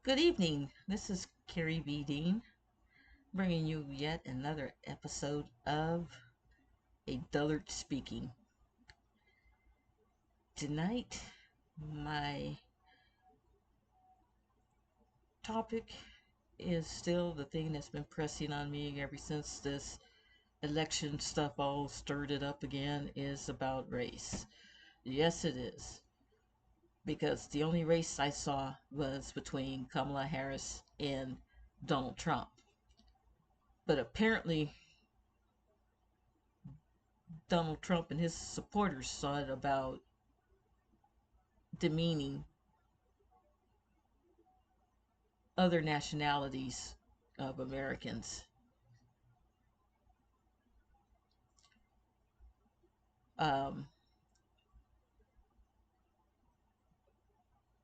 Good evening. This is Carrie B. Dean, bringing you yet another episode of A Dullard Speaking. Tonight, my topic is still the thing that's been pressing on me ever since this election stuff all stirred it up again is about race. Yes, it is. Because the only race I saw was between Kamala Harris and Donald Trump. But apparently, Donald Trump and his supporters saw it about demeaning other nationalities of Americans. Um,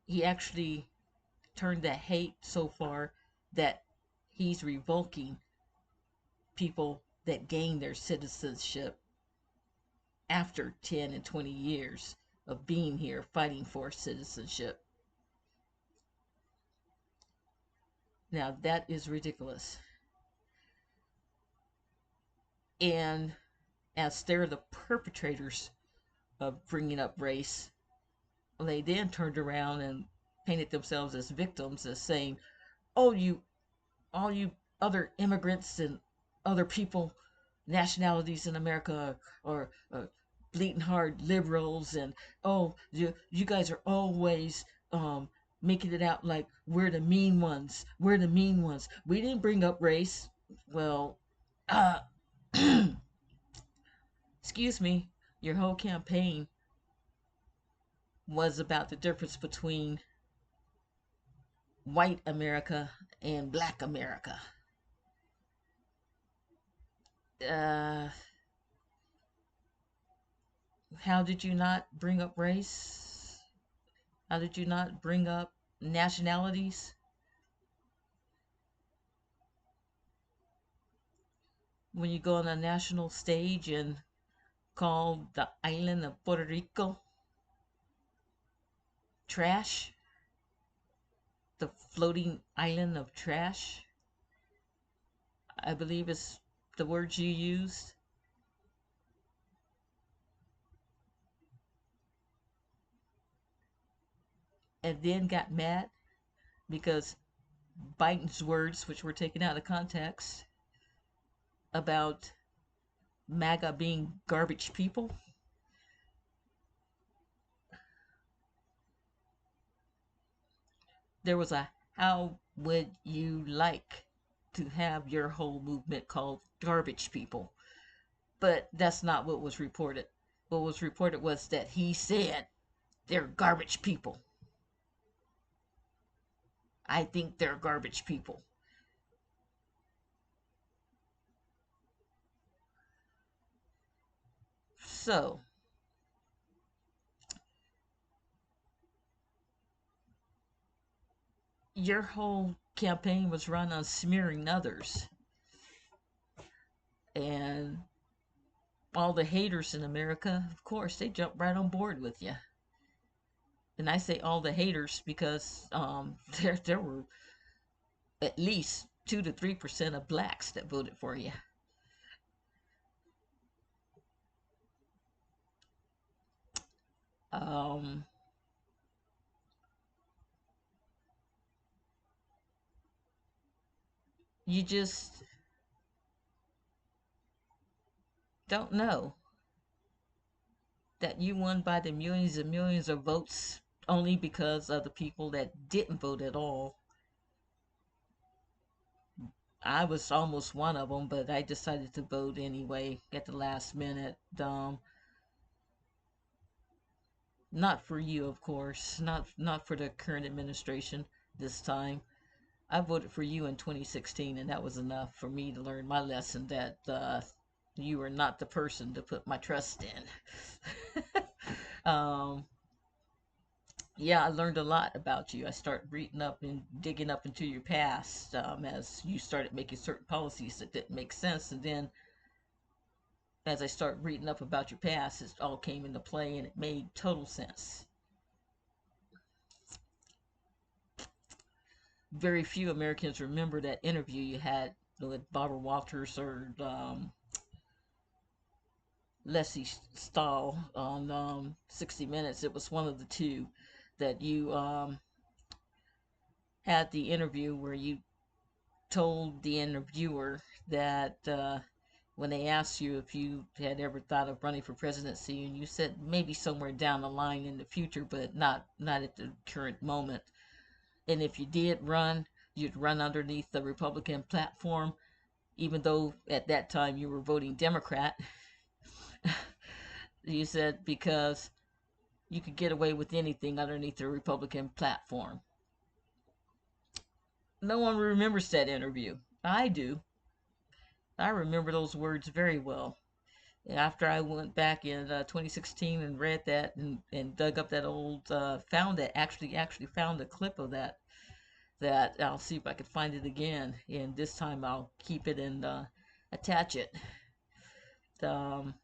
he actually turned that hate so far that he's revoking people that gain their citizenship after 10 and 20 years of being here fighting for citizenship. Now, that is ridiculous. And as they're the perpetrators of bringing up race, they then turned around and painted themselves as victims, as saying, "Oh, all you other immigrants and other people, nationalities in America are bleeding hard liberals, and oh, you guys are always making it out like we're the mean ones. We're the mean ones. We didn't bring up race." Well, uh, excuse me, your whole campaign was about the difference between white America and black America. Uh, how did you not bring up race? How did you not bring up nationalities? When you go on a national stage and call the island of Puerto Rico trash, the floating island of trash, I believe is the words you used. And then got mad because Biden's words, which were taken out of context, about MAGA being garbage people. There was a "how would you like to have your whole movement called garbage people?" But that's not what was reported. What was reported was that he said they're garbage people. I think they're garbage people. So, your whole campaign was run on smearing others. And all the haters in America, of course, they jump right on board with you. And I say all the haters because there were at least 2 to 3% of blacks that voted for you. Um, you just don't know that you won by the millions and millions of votes only because of the people that didn't vote at all. I was almost one of them, but I decided to vote anyway at the last minute. Not for you, of course. Not for the current administration this time. I voted for you in 2016, and that was enough for me to learn my lesson that you are not the person to put my trust in. um, yeah, I learned a lot about you. I started reading up and digging up into your past as you started making certain policies that didn't make sense. And then as I started reading up about your past, it all came into play and it made total sense. very few Americans remember that interview you had with Barbara Walters or Leslie Stahl on 60 Minutes. It was one of the two that you had the interview where you told the interviewer that when they asked you if you had ever thought of running for presidency, and you said maybe somewhere down the line in the future, but not at the current moment. And if you did run, you'd run underneath the Republican platform, even though at that time you were voting Democrat. You said because you could get away with anything underneath the Republican platform. No one remembers that interview. I do. I remember those words very well. After I went back in 2016 and read that and dug up that old, found that actually found a clip of that I'll see if I can find it again, and this time I'll keep it and attach it. Um,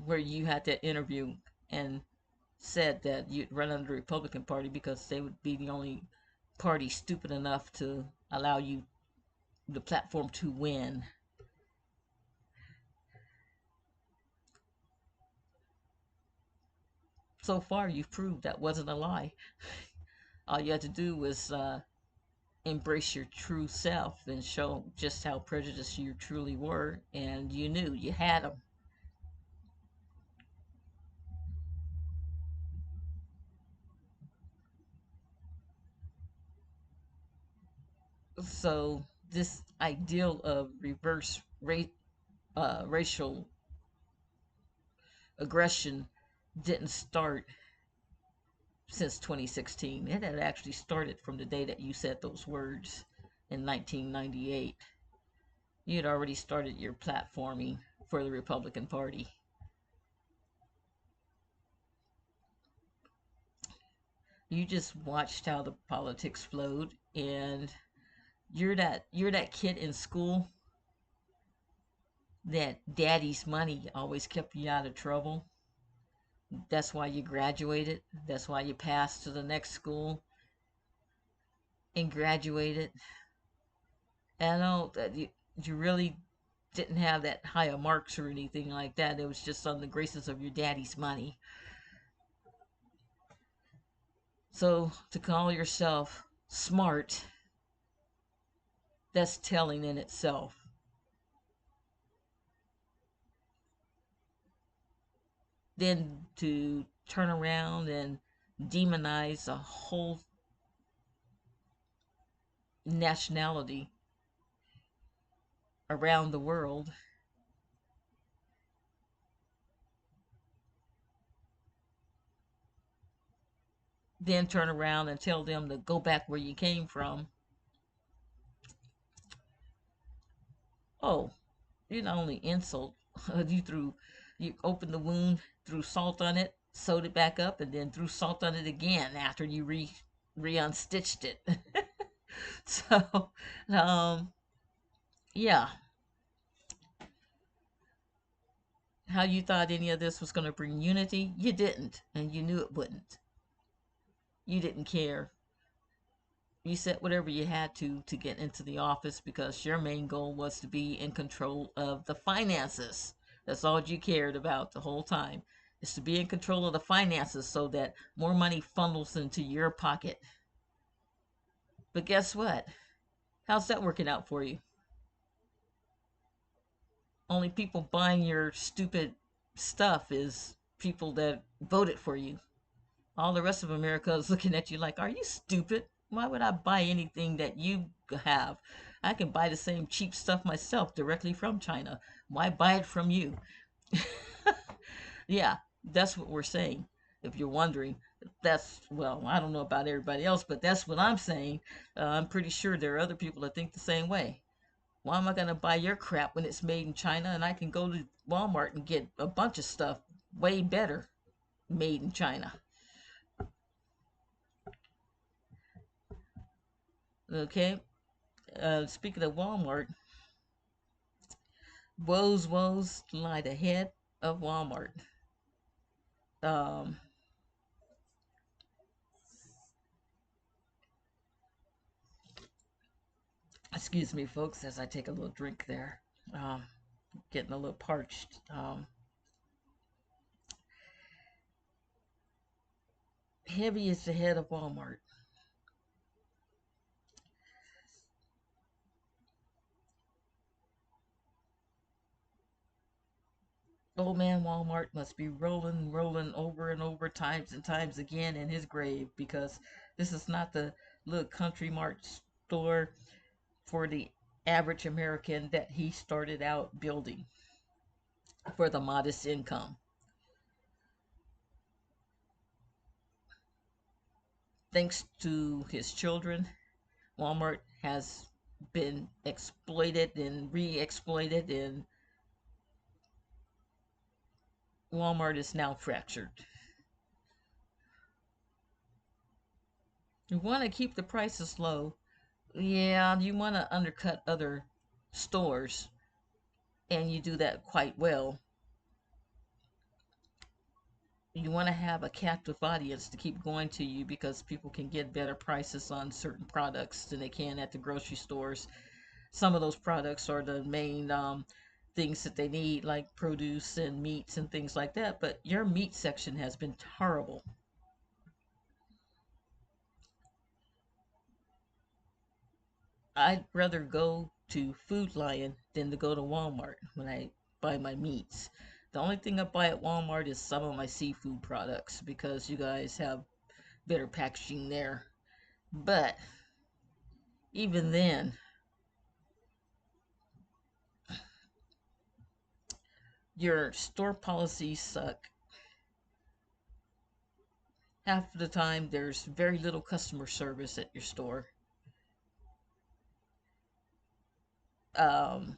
where you had that interview and said that you'd run under the Republican Party because they would be the only party stupid enough to allow you the platform to win. So far, you've proved that wasn't a lie. All you had to do was embrace your true self and show just how prejudiced you truly were, and you knew you had them. So this ideal of racial aggression didn't start since 2016. It had actually started from the day that you said those words in 1998. You had already started your platforming for the Republican Party. You just watched how the politics flowed, and you're that kid in school that daddy's money always kept you out of trouble. That's why you graduated. That's why you passed to the next school and graduated. And I know that you really didn't have that higher marks or anything like that. It was just on the graces of your daddy's money. So to call yourself smart, that's telling in itself. Then to turn around and demonize a whole nationality around the world, then turn around and tell them to go back where you came from. Oh, you not only insult, you opened the wound, threw salt on it, sewed it back up, and then threw salt on it again after you re unstitched it. So, um, yeah, how you thought any of this was going to bring unity, you didn't, and you knew it wouldn't. You didn't care. You said whatever you had to get into the office because your main goal was to be in control of the finances. That's all you cared about the whole time, is to be in control of the finances so that more money funnels into your pocket. But guess what? How's that working out for you? Only people buying your stupid stuff is people that voted for you. All the rest of America is looking at you like, are you stupid? Why would I buy anything that you have? I can buy the same cheap stuff myself directly from China. Why buy it from you? Yeah, that's what we're saying. If you're wondering, that's, well, I don't know about everybody else, but that's what I'm saying. I'm pretty sure there are other people that think the same way. Why am I going to buy your crap when it's made in China and I can go to Walmart and get a bunch of stuff way better made in China? Okay. Speaking of Walmart, woes lie ahead of Walmart. Um, Excuse me, folks, as I take a little drink there. Um, Getting a little parched. Heavy is the head of Walmart. Old man Walmart must be rolling, rolling over and over times and times again in his grave because this is not the little country mart store for the average American that he started out building for the modest income. Thanks to his children, Walmart has been exploited and re exploited, and Walmart is now fractured. You want to keep the prices low. Yeah, you want to undercut other stores, and you do that quite well. You want to have a captive audience to keep going to you because people can get better prices on certain products than they can at the grocery stores. Some of those products are the main things that they need, like produce and meats and things like that. But your meat section has been horrible. I'd rather go to Food Lion than to go to Walmart when I buy my meats. The only thing I buy at Walmart is some of my seafood products because you guys have better packaging there. But even then, your store policies suck. Half the time, there's very little customer service at your store. Um,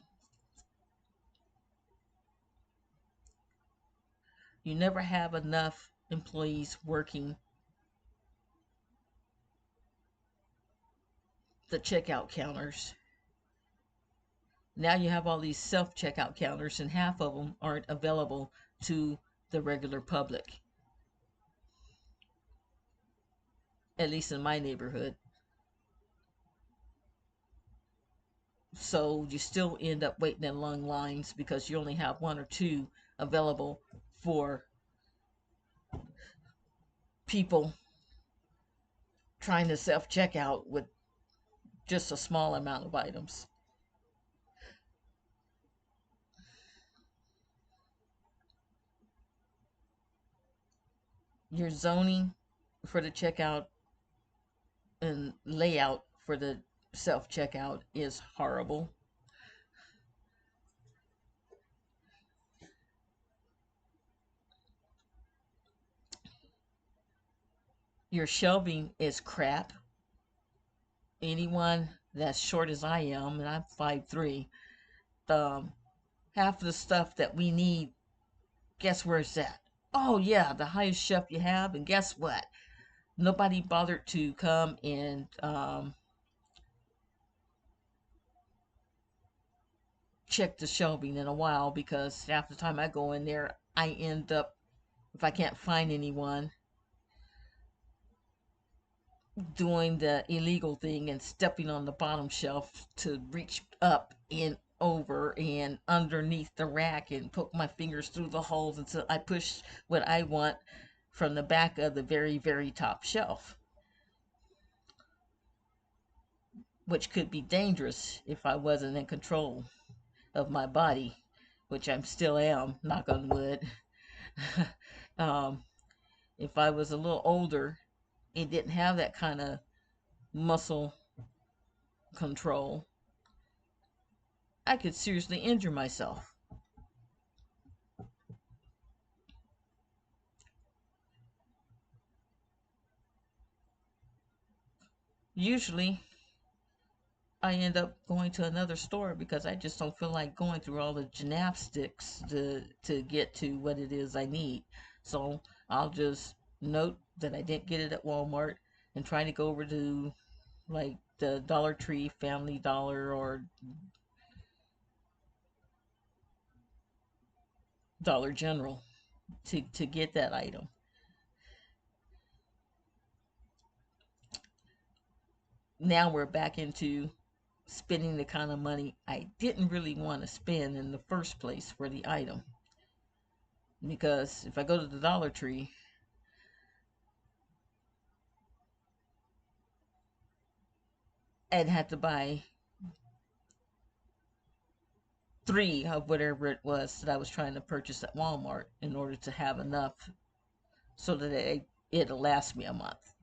you never have enough employees working the checkout counters. Now you have all these self checkout counters, and half of them aren't available to the regular public, at least in my neighborhood. So you still end up waiting in long lines because you only have one or two available for people trying to self checkout with just a small amount of items. Your zoning for the checkout and layout for the self checkout is horrible. Your shelving is crap. Anyone that's short as I am, and I'm 5'3", um, half of the stuff that we need, guess where it's at? Oh, yeah, the highest shelf you have. And guess what? Nobody bothered to come and check the shelving in a while because half the time I go in there, I end up, if I can't find anyone, doing the illegal thing and stepping on the bottom shelf to reach up and over and underneath the rack and poke my fingers through the holes until I push what I want from the back of the very, very top shelf, which could be dangerous if I wasn't in control of my body, which I still am, knock on wood. um, if I was a little older, it didn't have that kind of muscle control, I could seriously injure myself. Usually, I end up going to another store because I just don't feel like going through all the gymnastics to get to what it is I need. So I'll just note that I didn't get it at Walmart and try to go over to like the Dollar Tree, Family Dollar, or Dollar General to get that item. Now we're back into spending the kind of money I didn't really want to spend in the first place for the item. Because if I go to the Dollar Tree and had to buy three of whatever it was that I was trying to purchase at Walmart in order to have enough so that it'll last me a month.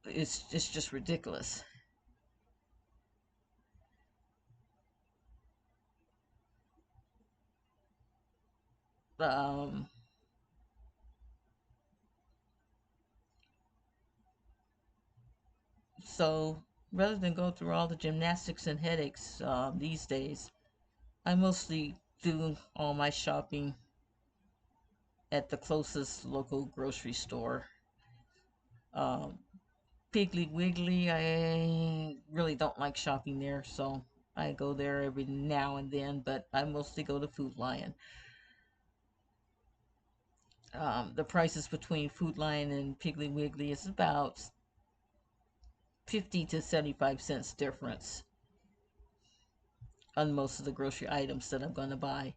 It's just ridiculous. Um, so rather than go through all the gymnastics and headaches these days, I mostly do all my shopping at the closest local grocery store. Um, Piggly Wiggly, I really don't like shopping there, so I go there every now and then, but I mostly go to Food Lion. The prices between Food Lion and Piggly Wiggly is about 50 to 75 cents difference on most of the grocery items that I'm going to buy.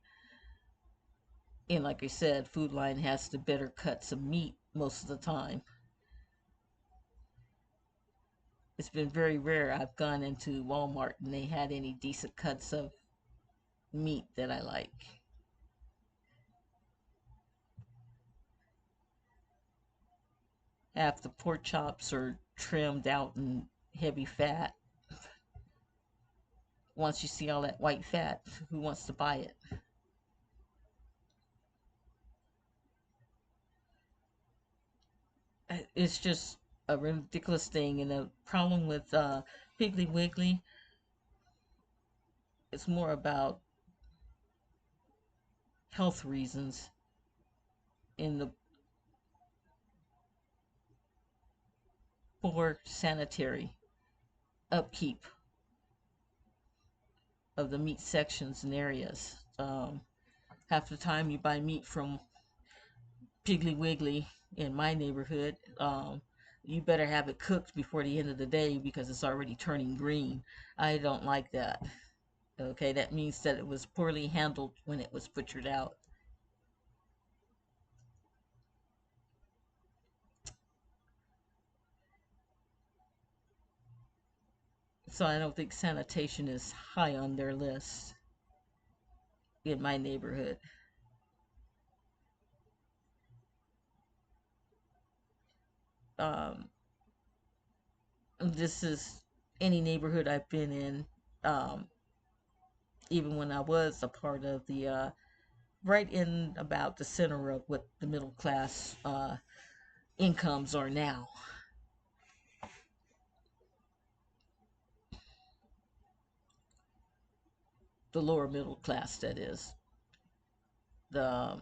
And like I said, Food Lion has the better cuts of meat most of the time. It's been very rare I've gone into Walmart and they had any decent cuts of meat that I like. Half the pork chops are trimmed out and heavy fat. Once you see all that white fat, who wants to buy it? It's just a ridiculous thing. And the problem with Piggly Wiggly, it's more about health reasons in the poor sanitary upkeep of the meat sections and areas. Half the time you buy meat from Piggly Wiggly in my neighborhood, you better have it cooked before the end of the day because it's already turning green. I don't like that. Okay, that means that it was poorly handled when it was butchered out. So I don't think sanitation is high on their list in my neighborhood. Um, this is any neighborhood I've been in, um, even when I was a part of the right in about the center of what the middle class incomes are now. The lower middle class, that is. The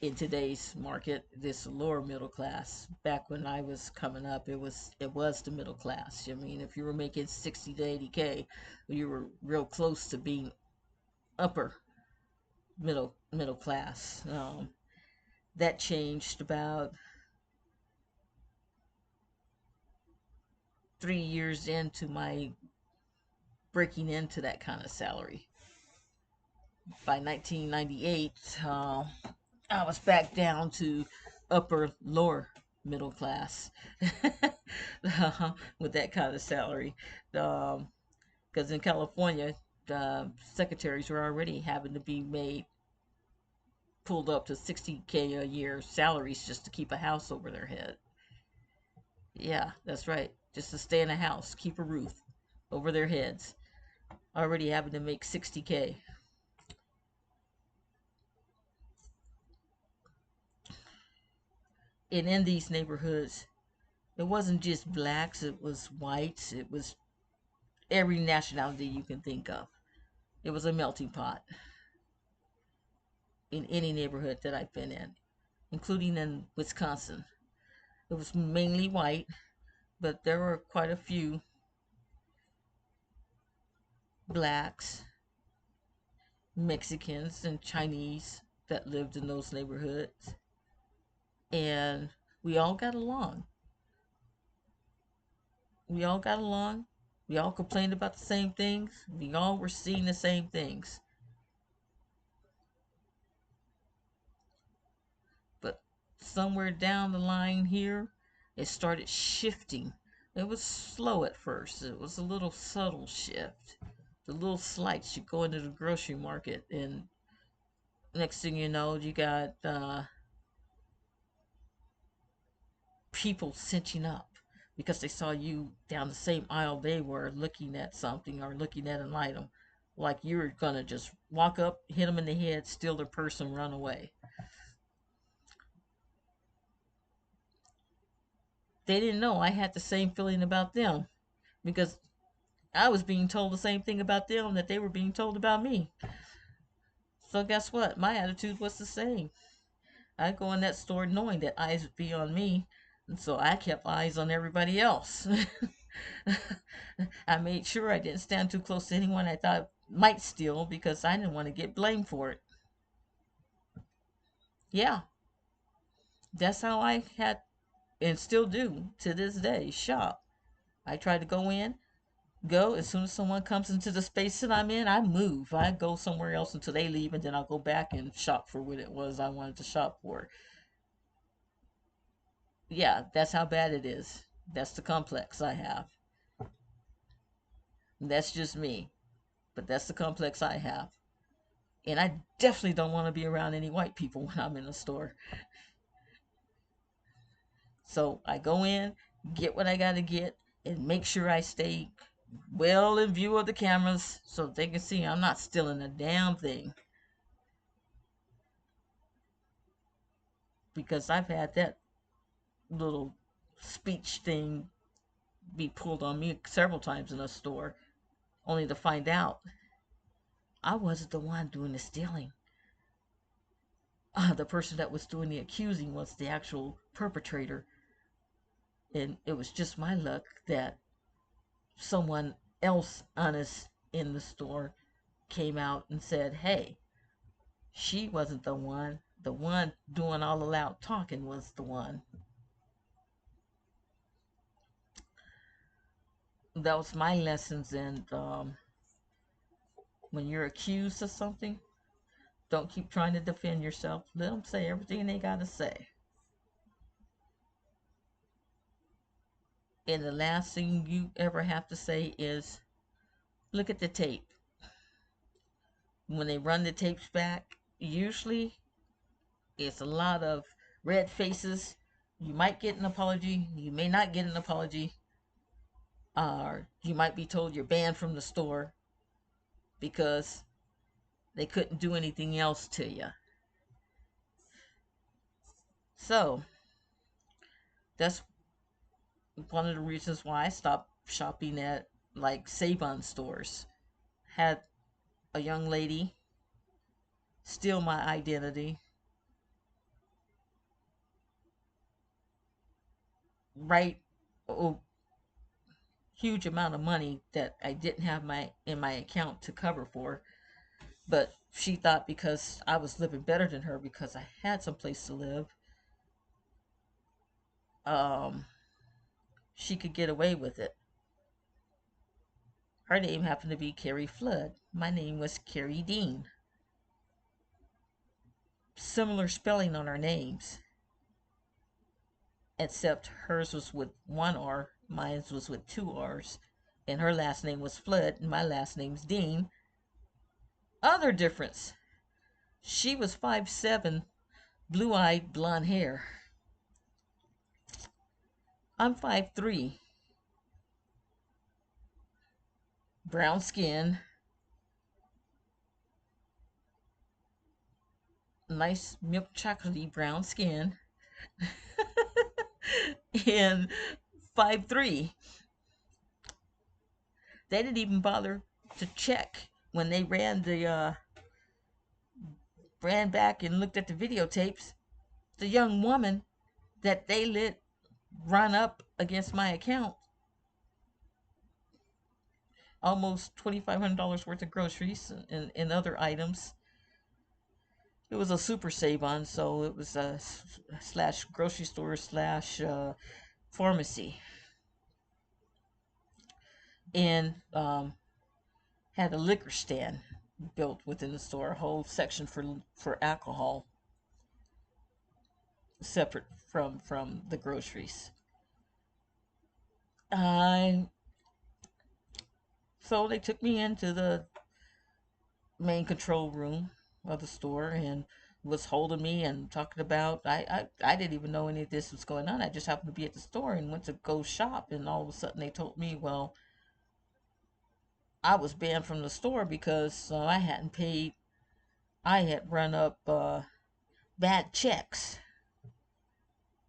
In today's market, this lower middle class. Back when I was coming up, it was the middle class. I mean, if you were making 60 to 80K, you were real close to being upper middle class. That changed about 3 years into my breaking into that kind of salary. By 1998, I was back down to upper lower middle class with that kind of salary. Because in California, secretaries were already having to be made pulled up to 60K a year salaries just to keep a house over their head. Yeah, that's right. Just to stay in a house, keep a roof over their heads. Already having to make 60K. And in these neighborhoods, it wasn't just blacks, it was whites, it was every nationality you can think of. It was a melting pot in any neighborhood that I've been in, including in Wisconsin. It was mainly white, but there were quite a few blacks, Mexicans, and Chinese that lived in those neighborhoods. And we all got along. We all got along. We all complained about the same things. We all were seeing the same things. But somewhere down the line here, it started shifting. It was slow at first. It was a little subtle shift. The little slights. You go into the grocery market, and next thing you know, you got people cinching up because they saw you down the same aisle they were looking at something or looking at an item. Like you were gonna just walk up, hit them in the head, steal their purse, and run away. They didn't know I had the same feeling about them because I was being told the same thing about them that they were being told about me. So guess what? My attitude was the same. I go in that store knowing that eyes would be on me, and so I kept eyes on everybody else. I made sure I didn't stand too close to anyone I thought might steal because I didn't want to get blamed for it. Yeah, that's how I had and still do to this day shop. I try to go as soon as someone comes into the space that I'm in, I move. I go somewhere else until they leave, and then I'll go back and shop for what it was I wanted to shop for. Yeah, that's how bad it is. That's the complex I have. That's just me, but that's the complex I have. And I definitely don't want to be around any white people when I'm in a store. So I go in, get what I got to get, and make sure I stay well in view of the cameras so they can see I'm not stealing a damn thing. Because I've had that little speech thing be pulled on me several times in a store, only to find out I wasn't the one doing the stealing. The person that was doing the accusing was the actual perpetrator. And it was just my luck that someone else honest in the store came out and said, hey, she wasn't the one. The one doing all the loud talking was the one. That was my lessons. And when you're accused of something, don't keep trying to defend yourself. Let them say everything they got to say. And the last thing you ever have to say is, look at the tape. When they run the tapes back, usually it's a lot of red faces. You might get an apology, you may not get an apology, or you might be told you're banned from the store because they couldn't do anything else to you. So that's one of the reasons why I stopped shopping at like Save-On stores. Had a young lady steal my identity, write a huge amount of money that I didn't have in my account to cover for. But she thought because I was living better than her because I had some place to live, um, she could get away with it. Her name happened to be Carrie Flood. My name was Carrie Dean. Similar spelling on our names, except hers was with one R, mine was with two R's, and her last name was Flood, and my last name's Dean. Other difference, she was 5'7", blue-eyed, blonde hair. I'm 5'3", brown skin, nice milk chocolatey brown skin, and 5'3". They didn't even bother to check when they ran back and looked at the videotapes. The young woman that they let run up against my account almost $2,500 worth of groceries and other items. It was a super save on, so it was a slash grocery store slash pharmacy. and had a liquor stand built within the store, a whole section for alcohol, separate from the groceries. I So they took me into the main control room of the store and was holding me and talking about I didn't even know any of this was going on. I just happened to be at the store and went to go shop, and all of a sudden they told me, well, I was banned from the store because I hadn't paid. I had run up bad checks.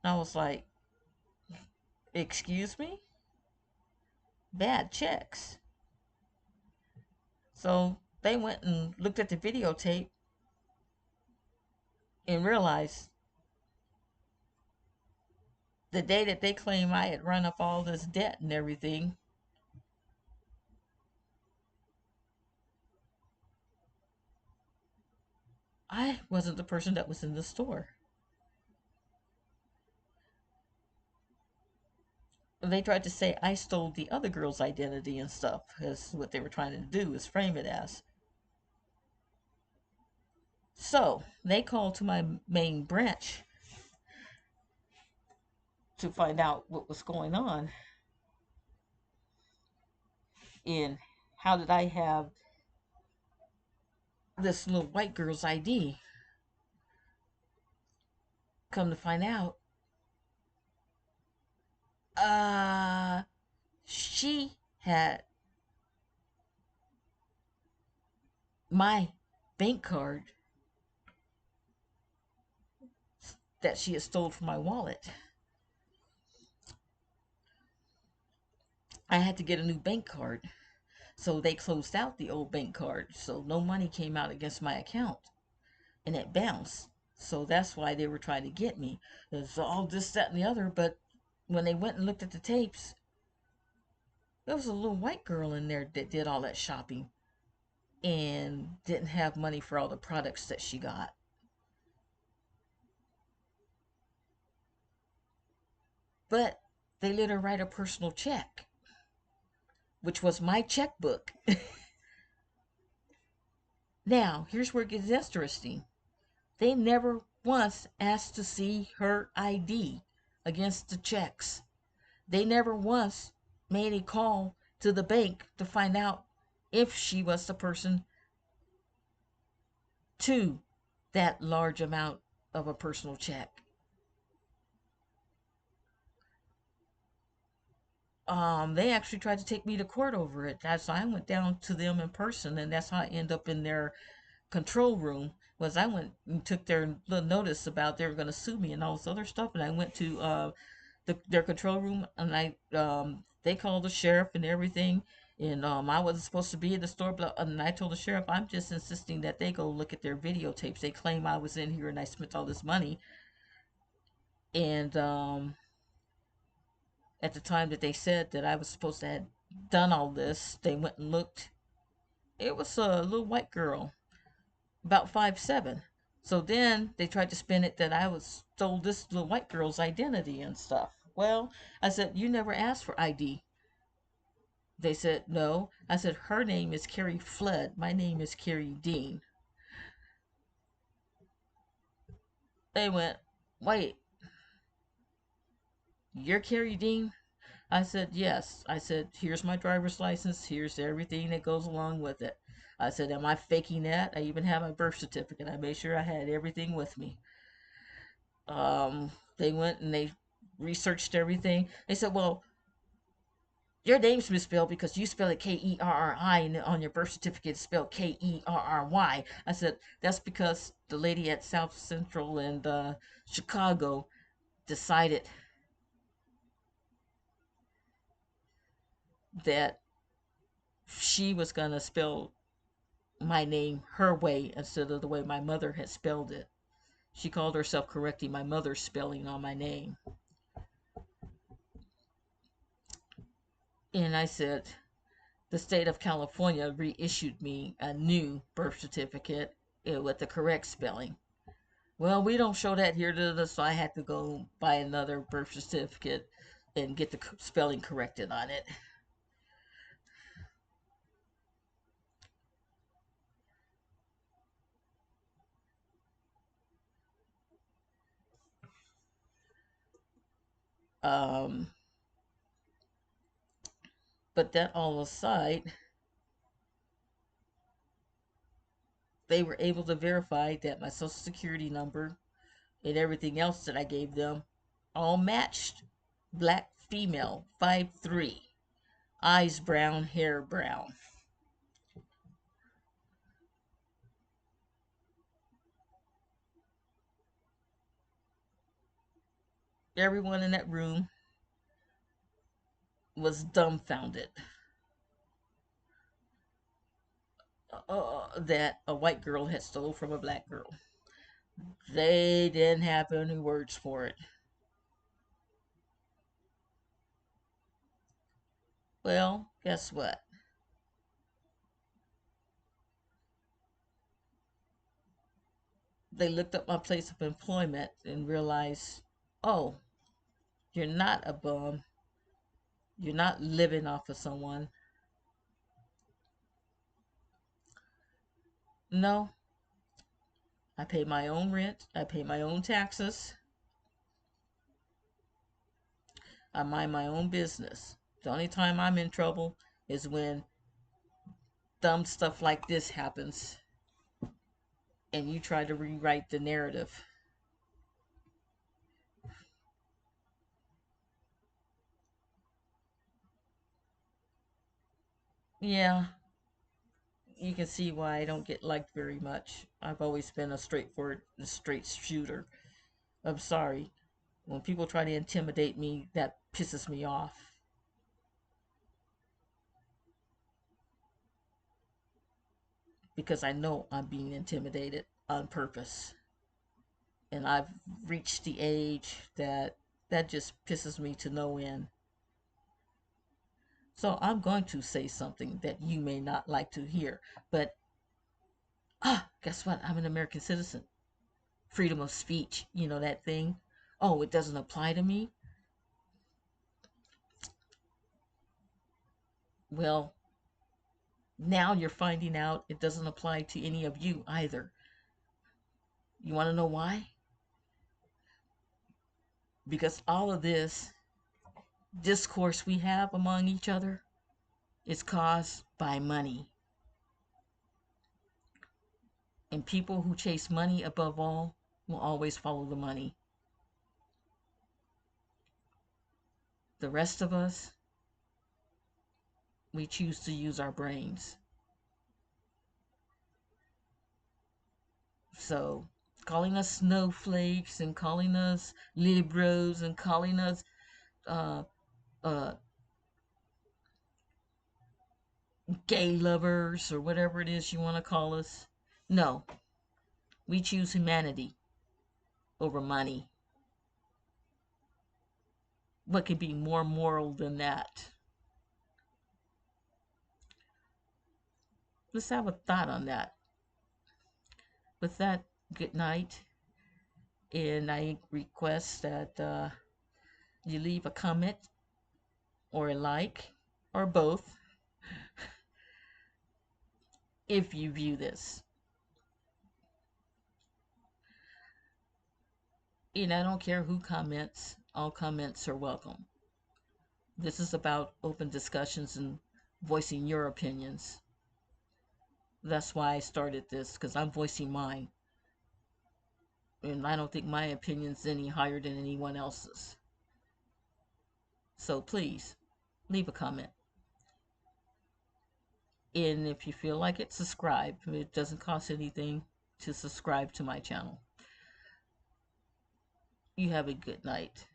And I was like, excuse me? Bad checks. So they went and looked at the videotape and realized the day that they claim I had run up all this debt and everything, I wasn't the person that was in the store. They tried to say I stole the other girl's identity and stuff, is what they were trying to do, is frame it as. So they called to my main branch to find out what was going on and how did I have this little white girl's ID. Come to find out, uh, she had my bank card that she had stole from my wallet. I had to get a new bank card. So they closed out the old bank card. So no money came out against my account. And it bounced. So that's why they were trying to get me. It's all this, that, and the other. But when they went and looked at the tapes, there was a little white girl in there that did all that shopping and didn't have money for all the products that she got. But they let her write a personal check, which was my checkbook. Now, here's where it gets interesting. They never once asked to see her ID against the checks. They never once made a call to the bank to find out if she was the person to that large amount of a personal check. They actually tried to take me to court over it. That's I went down to them in person, and that's how I ended up in their control room. Was I went and took their little notice about they were going to sue me and all this other stuff, and I went to their control room, and they called the sheriff and everything, and I wasn't supposed to be in the store, but and I told the sheriff I'm just insisting that they go look at their videotapes. They claim I was in here and I spent all this money, and at the time that they said that I was supposed to have done all this, they went and looked. It was a little white girl, about 5'7". So then they tried to spin it that I was stole this little white girl's identity and stuff. Well, I said, you never asked for ID. They said, no. I said, her name is Carrie Flood. My name is Carrie Dean. They went, wait, you're Carrie Dean? I said, yes. I said, here's my driver's license. Here's everything that goes along with it. I said, am I faking that? I even have my birth certificate. I made sure I had everything with me. They went and they researched everything. They said, well, your name's misspelled because you spell it Kerri and on your birth certificate it's spelled Kerry. I said, that's because the lady at South Central and Chicago decided that she was going to spell my name her way instead of the way my mother had spelled it. She called herself correcting my mother's spelling on my name. And I said, the state of California reissued me a new birth certificate with the correct spelling. Well, we don't show that here to us, so I had to go buy another birth certificate and get the spelling corrected on it. Um, but that all aside, they were able to verify that my social security number and everything else that I gave them all matched. Black female, 5'3", eyes brown, hair brown. Everyone in that room was dumbfounded that a white girl had stole from a black girl. They didn't have any words for it. Well, guess what? They looked up my place of employment and realized, oh, you're not a bum. You're not living off of someone. No, I pay my own rent. I pay my own taxes. I mind my own business. The only time I'm in trouble is when dumb stuff like this happens and you try to rewrite the narrative. Yeah, you can see why I don't get liked very much. I've always been a straightforward, straight shooter. I'm sorry. When people try to intimidate me, that pisses me off because I know I'm being intimidated on purpose. And I've reached the age that just pisses me to no end. So I'm going to say something that you may not like to hear, but guess what? I'm an American citizen. Freedom of speech, you know that thing? Oh, it doesn't apply to me? Well, now you're finding out it doesn't apply to any of you either. You want to know why? Because all of this discourse we have among each other is caused by money. And people who chase money above all will always follow the money. The rest of us, we choose to use our brains. So, calling us snowflakes and calling us Libros and calling us uh, uh, gay lovers or whatever it is you want to call us. No, we choose humanity over money. What could be more moral than that? Let's have a thought on that. With that, good night. And I request that you leave a comment or a like or both if you view this. And I don't care who comments, all comments are welcome. This is about open discussions and voicing your opinions. That's why I started this, because I'm voicing mine. And I don't think my opinion's any higher than anyone else's. So please, leave a comment. And if you feel like it, subscribe. It doesn't cost anything to subscribe to my channel. You have a good night.